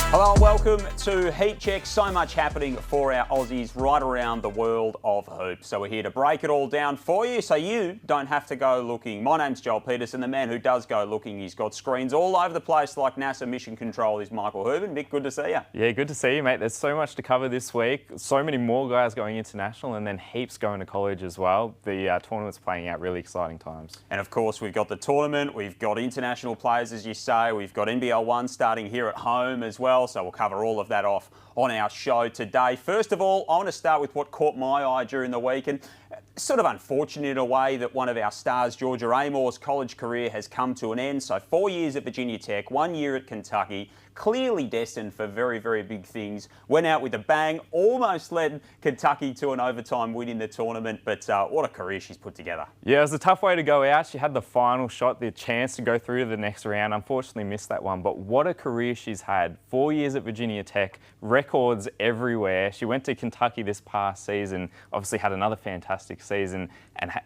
Hello and welcome to Heat Check. So much happening for our Aussies right around the world of hoop. So we're here to break it all down for you so you don't have to go looking. My name's Joel Peterson. The man who does go looking, he's got screens all over the place like NASA Mission Control, is Michael Houben. Mick, good to see you. Yeah, good to see you, mate. There's so much to cover this week. So many more guys going international and then heaps going to college as well. The tournament's playing out, really exciting times. And of course, we've got the tournament. We've got international players, as you say. We've got NBL 1 starting here at home as well. So we'll cover all of that off on our show today. First of all, I want to start with what caught my eye during the week, and sort of unfortunate in a way that one of our stars, Georgia Amoore's college career has come to an end. So 4 years at Virginia Tech, 1 year at Kentucky, clearly destined for very, very big things. Went out with a bang, almost led Kentucky to an overtime win in the tournament, but what a career she's put together. Yeah, it was a tough way to go out. She had the final shot, the chance to go through to the next round. Unfortunately missed that one, but what a career she's had. 4 years at Virginia Tech, records everywhere. She went to Kentucky this past season, obviously had another fantastic season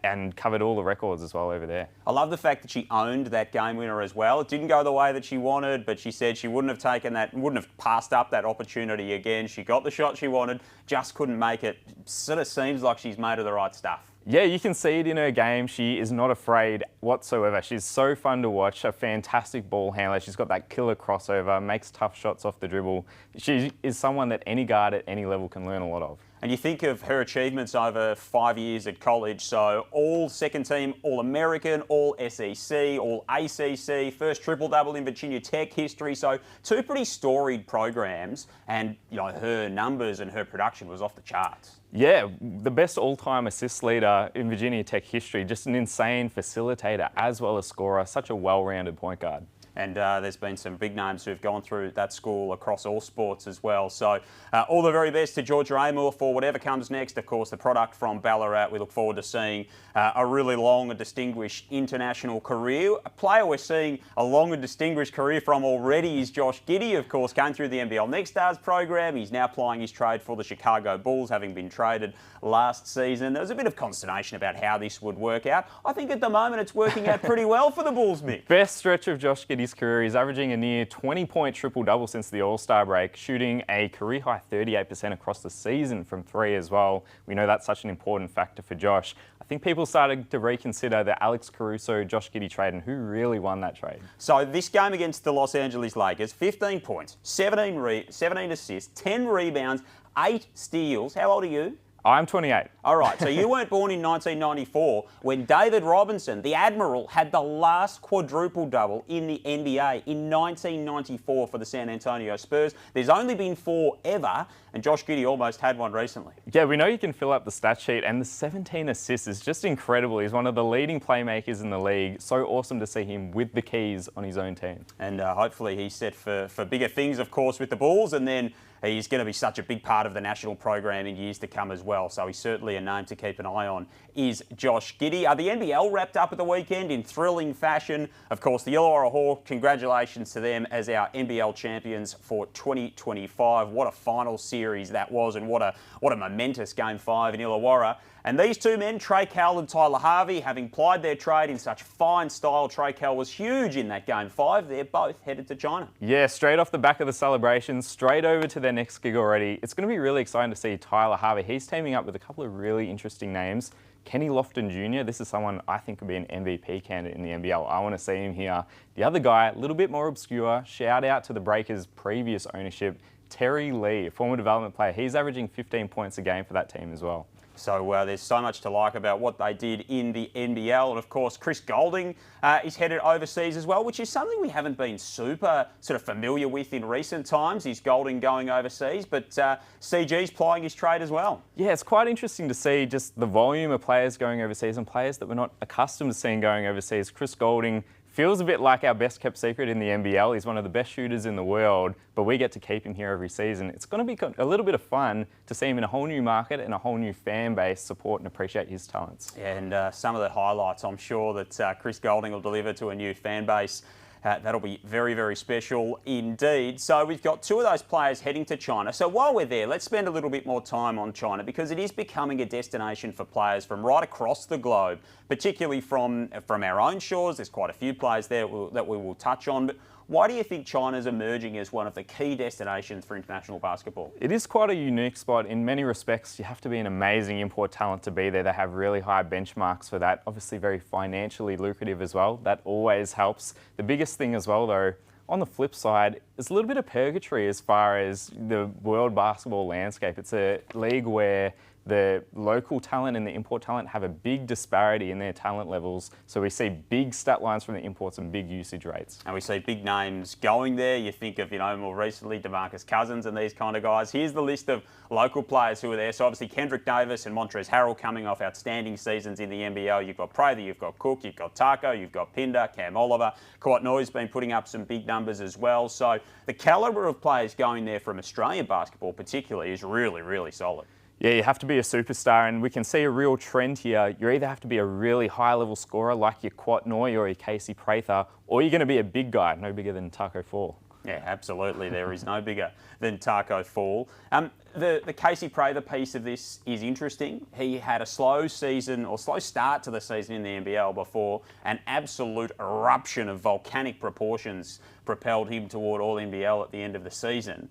and covered all the records as well over there. I love the fact that she owned that game winner as well. It didn't go the way that she wanted, but she said she wouldn't have passed up that opportunity again. She got the shot she wanted, just couldn't make it. Sort of seems like she's made of the right stuff. Yeah, you can see it in her game. She is not afraid whatsoever. She's so fun to watch, a fantastic ball handler. She's got that killer crossover, makes tough shots off the dribble. She is someone that any guard at any level can learn a lot of. And you think of her achievements over 5 years at college, so all second team, all American, all SEC, all ACC, first triple-double in Virginia Tech history, so two pretty storied programs, and her numbers and her production was off the charts. Yeah, the best all-time assist leader in Virginia Tech history, just an insane facilitator as well as scorer, such a well-rounded point guard. And there's been some big names who've gone through that school across all sports as well. So all the very best to Georgia Amoore for whatever comes next. Of course, the product from Ballarat. We look forward to seeing a really long and distinguished international career. A player we're seeing a long and distinguished career from already is Josh Giddey. Of course, came through the NBL Next Stars program. He's now plying his trade for the Chicago Bulls, having been traded last season. There was a bit of consternation about how this would work out. I think at the moment it's working out pretty well for the Bulls, Mick. Best stretch of Josh Giddey's career. He's averaging a near 20-point triple-double since the All-Star break, shooting a career-high 38% across the season from three as well. We know that's such an important factor for Josh. I think people started to reconsider the Alex Caruso-Josh Giddey trade and who really won that trade. So this game against the Los Angeles Lakers, 15 points, 17 assists, 10 rebounds, 8 steals. How old are you? I'm 28. All right, so you weren't born in 1994 when David Robinson, the Admiral, had the last quadruple-double in the NBA in 1994 for the San Antonio Spurs. There's only been 4 ever, and Josh Giddey almost had one recently. Yeah, we know you can fill up the stat sheet, and the 17 assists is just incredible. He's one of the leading playmakers in the league. So awesome to see him with the keys on his own team. And hopefully he's set for bigger things, of course, with the Bulls, and then he's going to be such a big part of the national program in years to come as well. So he's certainly a name to keep an eye on, is Josh Giddey. The NBL wrapped up at the weekend in thrilling fashion. Of course, the Illawarra Hawks, congratulations to them as our NBL champions for 2025. What a final series that was, and what a momentous Game 5 in Illawarra. And these two men, Trey Kell and Tyler Harvey, having plied their trade in such fine style. Trey Kell was huge in that Game 5. They're both headed to China. Yeah, straight off the back of the celebrations, straight over to their next gig already. It's going to be really exciting to see Tyler Harvey. He's teaming up with a couple of really interesting names. Kenny Lofton Jr., this is someone I think could be an MVP candidate in the NBL. I want to see him here. The other guy, a little bit more obscure, shout out to the Breakers' previous ownership, Terry Lee, a former development player. He's averaging 15 points a game for that team as well. So there's so much to like about what they did in the NBL. And of course, Chris Golding is headed overseas as well, which is something we haven't been super sort of familiar with in recent times, is Golding going overseas. But CG's plying his trade as well. Yeah, it's quite interesting to see just the volume of players going overseas and players that we're not accustomed to seeing going overseas. Chris Golding feels a bit like our best kept secret in the NBL. He's one of the best shooters in the world, but we get to keep him here every season. It's going to be a little bit of fun to see him in a whole new market and a whole new fan base support and appreciate his talents. And some of the highlights, I'm sure that Chris Golding will deliver to a new fan base. That'll be very, very special indeed. So we've got two of those players heading to China. So while we're there, let's spend a little bit more time on China, because it is becoming a destination for players from right across the globe, particularly from our own shores. There's quite a few players there that we will touch on. But Why do you think China's emerging as one of the key destinations for international basketball? It is quite a unique spot. In many respects, you have to be an amazing import talent to be there. They have really high benchmarks for that. Obviously very financially lucrative as well. That always helps. The biggest thing as well though, on the flip side, it's a little bit of purgatory as far as the world basketball landscape. It's a league where the local talent and the import talent have a big disparity in their talent levels. So we see big stat lines from the imports and big usage rates. And we see big names going there. You think of, more recently, DeMarcus Cousins and these kind of guys. Here's the list of local players who are there. So obviously Kendrick Davis and Montrezl Harrell coming off outstanding seasons in the NBL. You've got Prather, you've got Cook, you've got Taco, you've got Pinder, Cam Oliver. Courtney's been putting up some big numbers as well. So the calibre of players going there from Australian basketball particularly is really, really solid. Yeah, you have to be a superstar, and we can see a real trend here. You either have to be a really high-level scorer like your Courtney or your Casey Prather, or you're going to be a big guy, no bigger than Taco Fall. Yeah, absolutely. There is no bigger than Taco Fall. The Casey Prather piece of this is interesting. He had a slow season or slow start to the season in the NBL before an absolute eruption of volcanic proportions propelled him toward All-NBL at the end of the season.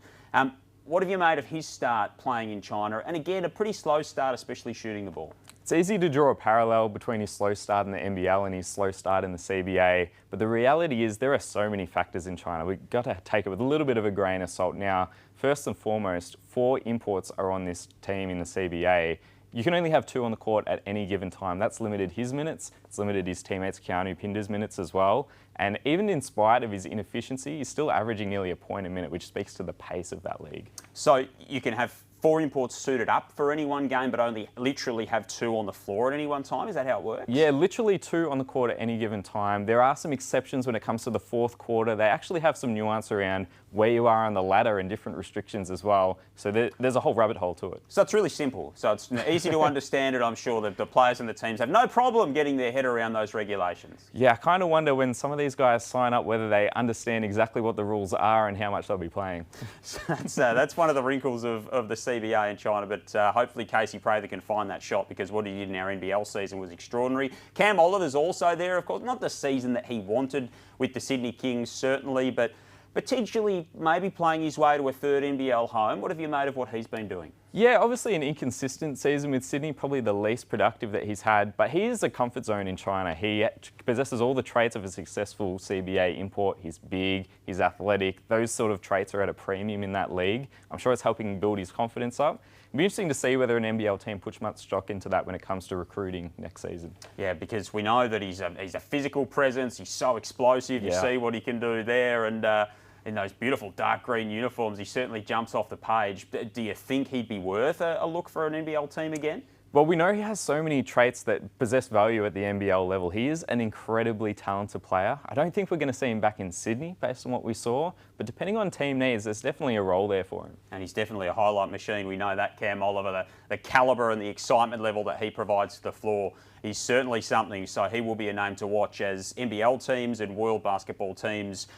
What have you made of his start playing in China? And again, a pretty slow start, especially shooting the ball. It's easy to draw a parallel between his slow start in the NBL and his slow start in the CBA, but the reality is there are so many factors in China. We've got to take it with a little bit of a grain of salt. Now, first and foremost, 4 imports are on this team in the CBA. You can only have 2 on the court at any given time. That's limited his minutes. It's limited his teammates Keanu Pinder's minutes as well. And even in spite of his inefficiency, he's still averaging nearly a point a minute, which speaks to the pace of that league. So you can have 4 imports suited up for any one game, but only literally have 2 on the floor at any one time? Is that how it works? Yeah, literally 2 on the court at any given time. There are some exceptions when it comes to the fourth quarter. They actually have some nuance around where you are on the ladder and different restrictions as well. So there's a whole rabbit hole to it. So it's really simple. So it's easy to understand it. I'm sure that the players and the teams have no problem getting their head around those regulations. Yeah, I kind of wonder when some of these guys sign up whether they understand exactly what the rules are and how much they'll be playing. So that's one of the wrinkles of the CBA in China, but hopefully Casey Prather can find that shot, because what he did in our NBL season was extraordinary. Cam Oliver's also there, of course, not the season that he wanted with the Sydney Kings, certainly, but potentially maybe playing his way to a 3rd NBL home. What have you made of what he's been doing? Yeah, obviously an inconsistent season with Sydney, probably the least productive that he's had, but he is a comfort zone in China. He possesses all the traits of a successful CBA import. He's big, he's athletic. Those sort of traits are at a premium in that league. I'm sure it's helping build his confidence up. It'll be interesting to see whether an NBL team puts much stock into that when it comes to recruiting next season. Yeah, because we know that he's a physical presence. He's so explosive. You see what he can do there, and in those beautiful dark green uniforms, he certainly jumps off the page. Do you think he'd be worth a look for an NBL team again? Well, we know he has so many traits that possess value at the NBL level. He is an incredibly talented player. I don't think we're going to see him back in Sydney based on what we saw, but depending on team needs, there's definitely a role there for him. And he's definitely a highlight machine. We know that, Cam Oliver, the calibre and the excitement level that he provides to the floor is certainly something. So he will be a name to watch as NBL teams and world basketball teams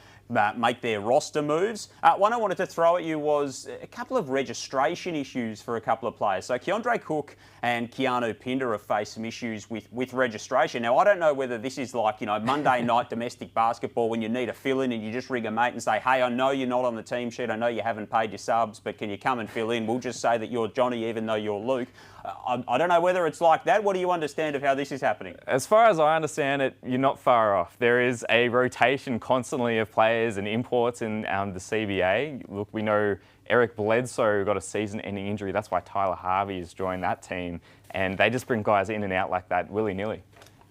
make their roster moves. One I wanted to throw at you was a couple of registration issues for a couple of players. So Keandre Cook and Keanu Pinder have faced some issues with registration. Now, I don't know whether this is like, Monday night domestic basketball when you need a fill-in and you just ring a mate and say, hey, I know you're not on the team sheet. I know you haven't paid your subs, but can you come and fill in? We'll just say that you're Johnny even though you're Luke. I don't know whether it's like that. What do you understand of how this is happening? As far as I understand it, you're not far off. There is a rotation constantly of players and imports in the CBA. Look, we know Eric Bledsoe got a season-ending injury. That's why Tyler Harvey has joined that team. And they just bring guys in and out like that willy-nilly.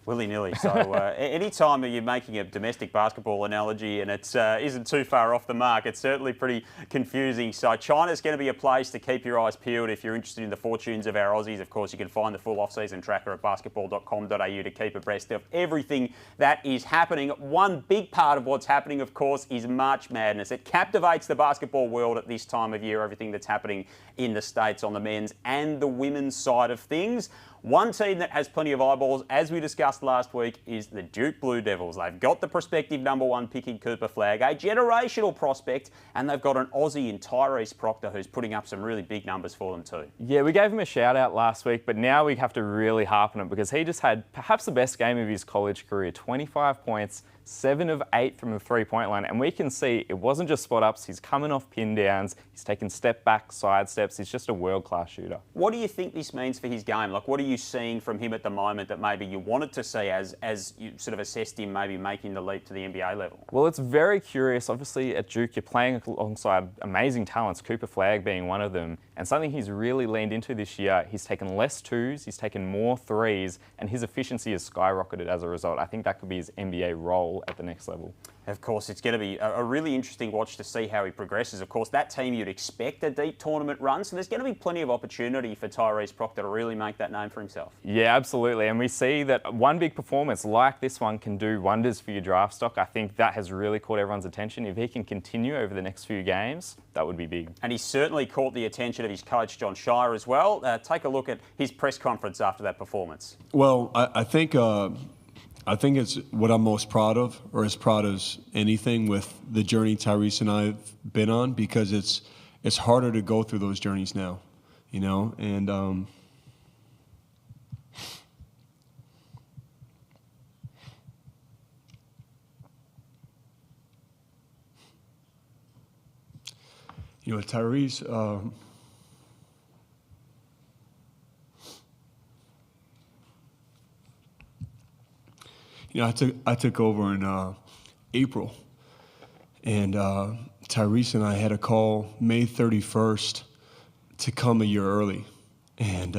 Willy-nilly. So any time you're making a domestic basketball analogy and it isn't too far off the mark, it's certainly pretty confusing. So China's going to be a place to keep your eyes peeled if you're interested in the fortunes of our Aussies. Of course, you can find the full off-season tracker at basketball.com.au to keep abreast of everything that is happening. One big part of what's happening, of course, is March Madness. It captivates the basketball world at this time of year, everything that's happening in the States on the men's and the women's side of things. One team that has plenty of eyeballs, as we discussed last week, is the Duke Blue Devils. They've got the prospective #1 pick in Cooper Flagg, a generational prospect, and they've got an Aussie in Tyrese Proctor who's putting up some really big numbers for them too. Yeah, we gave him a shout out last week, but now we have to really harp on it because he just had perhaps the best game of his college career. 25 points, 7 of 8 from the three-point line. And we can see it wasn't just spot-ups. He's coming off pin downs. He's taking step-back side steps. He's just a world-class shooter. What do you think this means for his game? Like, what are you seeing from him at the moment that maybe you wanted to see as you sort of assessed him maybe making the leap to the NBA level? Well, it's very curious. Obviously, at Duke, you're playing alongside amazing talents, Cooper Flagg being one of them. And something he's really leaned into this year, he's taken less twos, he's taken more threes, and his efficiency has skyrocketed as a result. I think that could be his NBA role at the next level. Of course, it's going to be a really interesting watch to see how he progresses. Of course, that team you'd expect a deep tournament run, so there's going to be plenty of opportunity for Tyrese Proctor to really make that name for himself. Yeah, absolutely. And we see that one big performance like this one can do wonders for your draft stock. I think that has really caught everyone's attention. If he can continue over the next few games, that would be big. And he's certainly caught the attention of his coach, John Shire, as well. Take a look at his press conference after that performance. Well, I think it's what I'm most proud of, or as proud as anything, with the journey Tyrese and I have been on, because it's harder to go through those journeys now, you know, and you know, Tyrese. You know, I took over in April, and Tyrese and I had a call May 31st to come a year early, and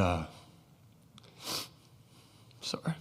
sorry.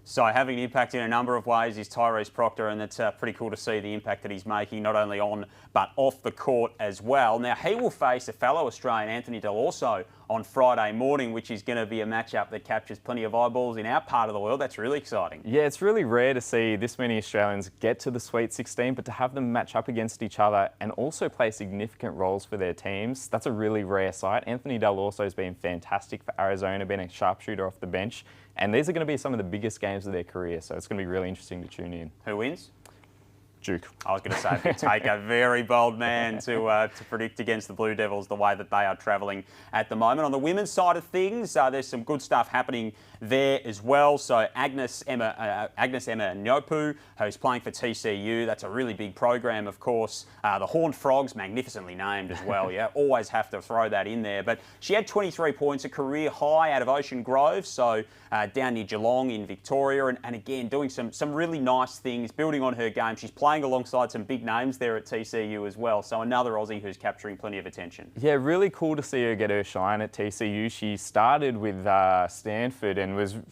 So having an impact in a number of ways is Tyrese Proctor, and it's pretty cool to see the impact that he's making, not only on but off the court as well. Now, he will face a fellow Australian, Anthony Dell'Orso, on Friday morning, which is going to be a matchup that captures plenty of eyeballs in our part of the world. That's really exciting. Yeah, it's really rare to see this many Australians get to the Sweet 16, but to have them match up against each other and also play significant roles for their teams, that's a really rare sight. Anthony Dell'Orso has been fantastic for Arizona, being a sharpshooter off the bench, and these are going to be some of the biggest games of their career, so it's going to be really interesting to tune in. Who wins? Duke. I was going to say, it would take a very bold man to predict against the Blue Devils the way that they are travelling at the moment. On the women's side of things, there's some good stuff happening there as well. So Agnes Emma Nyopu, who's playing for TCU. That's a really big program, of course. The Horned Frogs, magnificently named as well. Yeah, always have to throw that in there. But she had 23 points, a career high out of Ocean Grove, so down near Geelong in Victoria. And again, doing some really nice things, building on her game. She's playing alongside some big names there at TCU as well. So another Aussie who's capturing plenty of attention. Yeah, really cool to see her get her shine at TCU. She started with Stanford and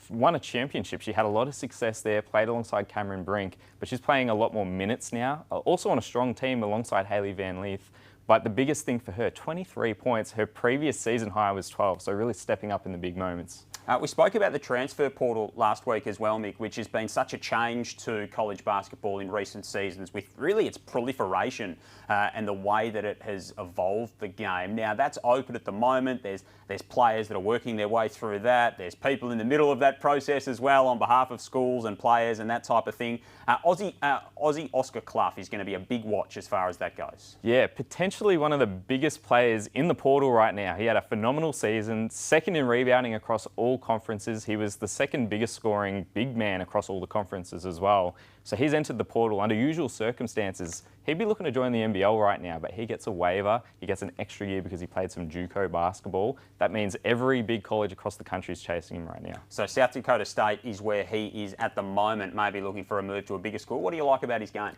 won a championship. She had a lot of success there, played alongside Cameron Brink, but she's playing a lot more minutes now. Also on a strong team alongside Hayley Van Leith. But the biggest thing for her, 23 points. Her previous season high was 12, so really stepping up in the big moments. We spoke about the transfer portal last week as well, Mick, which has been such a change to college basketball in recent seasons with really its proliferation and the way that it has evolved the game. Now, that's open at the moment. There's players that are working their way through that. There's people in the middle of that process as well on behalf of schools and players and that type of thing. Aussie Oscar Clough is going to be a big watch as far as that goes. Yeah, potentially one of the biggest players in the portal right now. He had a phenomenal season, second in rebounding across all conferences. He was the second biggest scoring big man across all the conferences as well. So he's entered the portal under usual circumstances. He'd be looking to join the NBL right now, but he gets a waiver. He gets an extra year because he played some JUCO basketball. That means every big college across the country is chasing him right now. So South Dakota State is where he is at the moment, maybe looking for a move to a bigger school. What do you like about his game?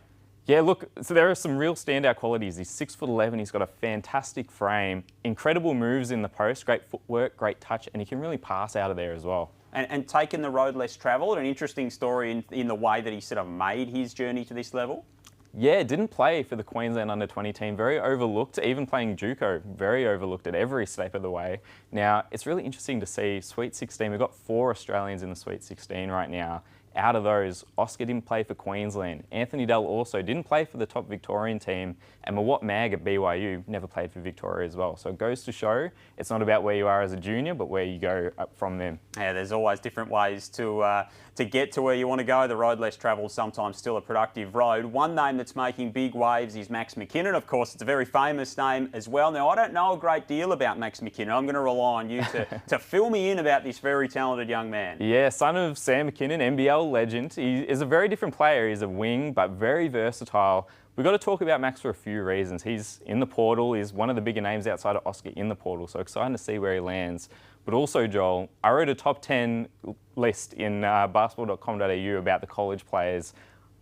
Yeah, look, so there are some real standout qualities. He's 6'11", he's got a fantastic frame, incredible moves in the post, great footwork, great touch, and he can really pass out of there as well. And taken the road less travelled, an interesting story in the way that he sort of made his journey to this level? Yeah, didn't play for the Queensland under-20 team. Very overlooked, even playing JUCO, very overlooked at every step of the way. Now, it's really interesting to see Sweet 16. We've got 4 Australians in the Sweet 16 right now. Out of those, Oscar didn't play for Queensland. Anthony Dell'Orso didn't play for the top Victorian team. And Mawot Mag at BYU never played for Victoria as well. So it goes to show it's not about where you are as a junior, but where you go up from them. Yeah, there's always different ways to get to where you want to go. The road less travelled, sometimes still a productive road. One name that's making big waves is Max McKinnon. Of course, it's a very famous name as well. Now, I don't know a great deal about Max McKinnon. I'm going to rely on you to fill me in about this very talented young man. Yeah, son of Sam McKinnon, NBL NBL legend. He is a very different player. He's a wing, but very versatile. We've got to talk about Max for a few reasons. He's in the portal. He's one of the bigger names outside of Oscar in the portal, so exciting to see where he lands. But also, Joel, I wrote a top 10 list in basketball.com.au about the college players.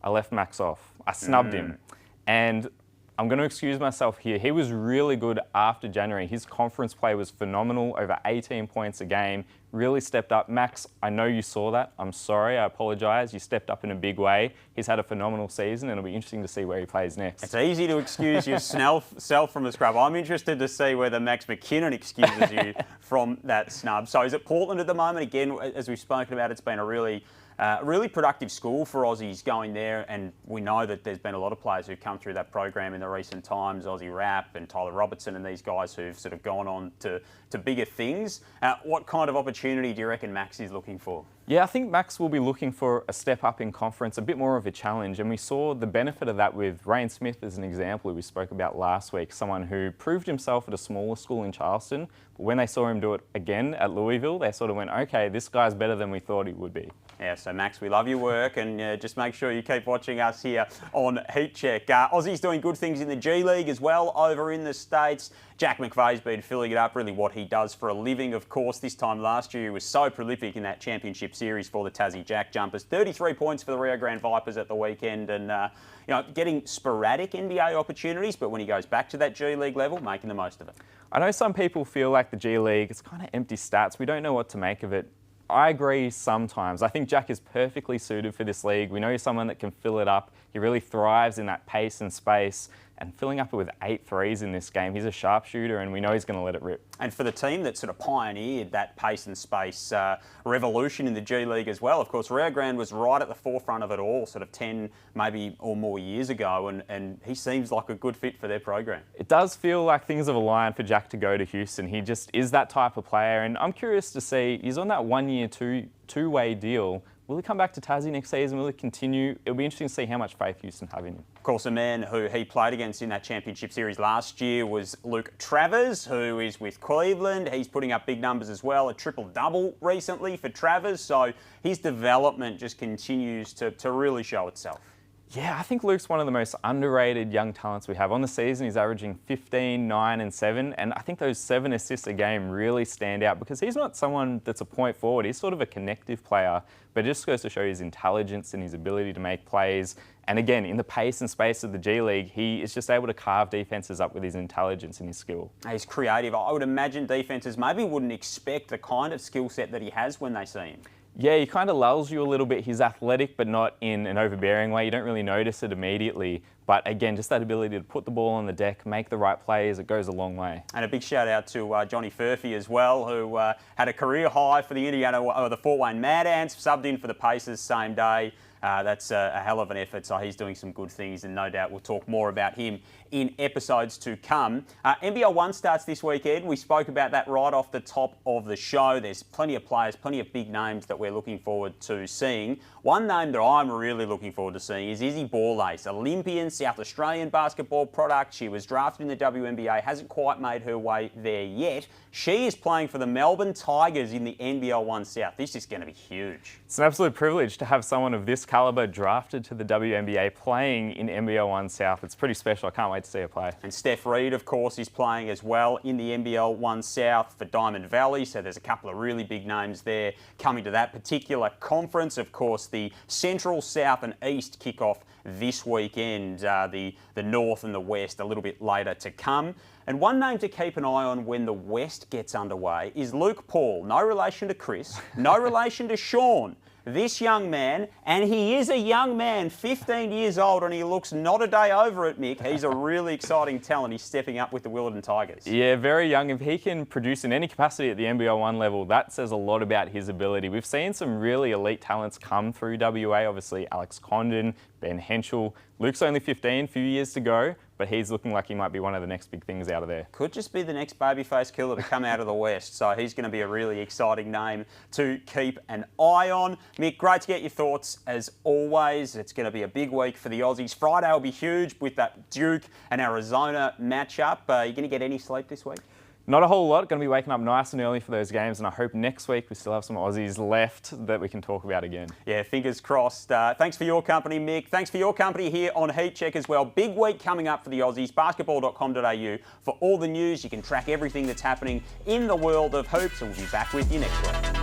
I left Max off. I snubbed him. And I'm going to excuse myself here. He was really good after January. His conference play was phenomenal, over 18 points a game, really stepped up. Max, I know you saw that. I'm sorry, I apologise. You stepped up in a big way. He's had a phenomenal season, and it'll be interesting to see where he plays next. It's easy to excuse yourself from the scrub. I'm interested to see whether Max McKinnon excuses you from that snub. So is it Portland at the moment? Again, as we've spoken about, it's been a really productive school for Aussies going there, and we know that there's been a lot of players who've come through that program in the recent times, Aussie Rap and Tyler Robertson and these guys who've sort of gone on to bigger things. What kind of opportunity do you reckon Max is looking for? Yeah, I think Max will be looking for a step up in conference, a bit more of a challenge, and we saw the benefit of that with Ryan Smith as an example, who we spoke about last week, someone who proved himself at a smaller school in Charleston, but when they saw him do it again at Louisville, they sort of went, okay, this guy's better than we thought he would be. Yeah, so Max, we love your work, and just make sure you keep watching us here on Heat Check. Aussie's doing good things in the G League as well over in the States. Jack McVeigh's been filling it up, really what he does for a living, of course. This time last year, he was so prolific in that championship series for the Tassie Jack Jumpers. 33 points for the Rio Grande Vipers at the weekend, and getting sporadic NBA opportunities, but when he goes back to that G League level, making the most of it. I know some people feel like the G League, it's kind of empty stats. We don't know what to make of it. I agree sometimes. I think Jack is perfectly suited for this league. We know he's someone that can fill it up. He really thrives in that pace and space. And filling up with 8 threes in this game, he's a sharpshooter, and we know he's going to let it rip. And for the team that sort of pioneered that pace and space revolution in the G League as well, of course, Rio Grande was right at the forefront of it all, sort of 10 maybe or more years ago, and he seems like a good fit for their program. It does feel like things have aligned for Jack to go to Houston. He just is that type of player, and I'm curious to see, he's on that 1 year, two-way deal. Will he come back to Tassie next season? Will he continue? It'll be interesting to see how much faith Houston have in him. Of course, a man who he played against in that championship series last year was Luke Travers, who is with Cleveland. He's putting up big numbers as well, a triple-double recently for Travers. So his development just continues to really show itself. Yeah, I think Luke's one of the most underrated young talents we have. On the season, he's averaging 15, 9 and 7, and I think those 7 assists a game really stand out because he's not someone that's a point forward. He's sort of a connective player, but it just goes to show his intelligence and his ability to make plays. And again, in the pace and space of the G League, he is just able to carve defences up with his intelligence and his skill. He's creative. I would imagine defences maybe wouldn't expect the kind of skill set that he has when they see him. Yeah, he kind of lulls you a little bit. He's athletic, but not in an overbearing way. You don't really notice it immediately. But again, just that ability to put the ball on the deck, make the right plays, it goes a long way. And a big shout out to Johnny Furphy as well, who had a career high for the Fort Wayne Mad Ants, subbed in for the Pacers same day. That's a hell of an effort, so he's doing some good things, and no doubt we'll talk more about him in episodes to come. NBL 1 starts this weekend. We spoke about that right off the top of the show. There's plenty of players, plenty of big names that we're looking forward to seeing. One name that I'm really looking forward to seeing is Izzy Borlace, Olympian, South Australian basketball product. She was drafted in the WNBA, hasn't quite made her way there yet. She is playing for the Melbourne Tigers in the NBL 1 South. This is going to be huge. It's an absolute privilege to have someone of this calibre drafted to the WNBA playing in NBL 1 South. It's pretty special. I can't wait to see her play. And Steph Reed, of course, is playing as well in the NBL 1 South for Diamond Valley. So there's a couple of really big names there coming to that particular conference. Of course, the Central, South and East kick off this weekend. The North and the West a little bit later to come. And one name to keep an eye on when the West gets underway is Luke Paul. No relation to Chris, no relation to Sean. This young man, and he is a young man, 15 years old, and he looks not a day over it, Mick. He's a really exciting talent. He's stepping up with the Willerton Tigers. Yeah, very young. If he can produce in any capacity at the NBL 1 level, that says a lot about his ability. We've seen some really elite talents come through WA, obviously Alex Condon, Ben Henschel. Luke's only 15, few years to go, but he's looking like he might be one of the next big things out of there. Could just be the next babyface killer to come out of the West, so he's going to be a really exciting name to keep an eye on. Mick, great to get your thoughts as always. It's going to be a big week for the Aussies. Friday will be huge with that Duke and Arizona matchup. You going to get any sleep this week? Not a whole lot. Going to be waking up nice and early for those games, and I hope next week we still have some Aussies left that we can talk about again. Yeah, fingers crossed. Thanks for your company, Mick. Thanks for your company here on Heat Check as well. Big week coming up for the Aussies. Basketball.com.au for all the news. You can track everything that's happening in the world of hoops, and we'll be back with you next week.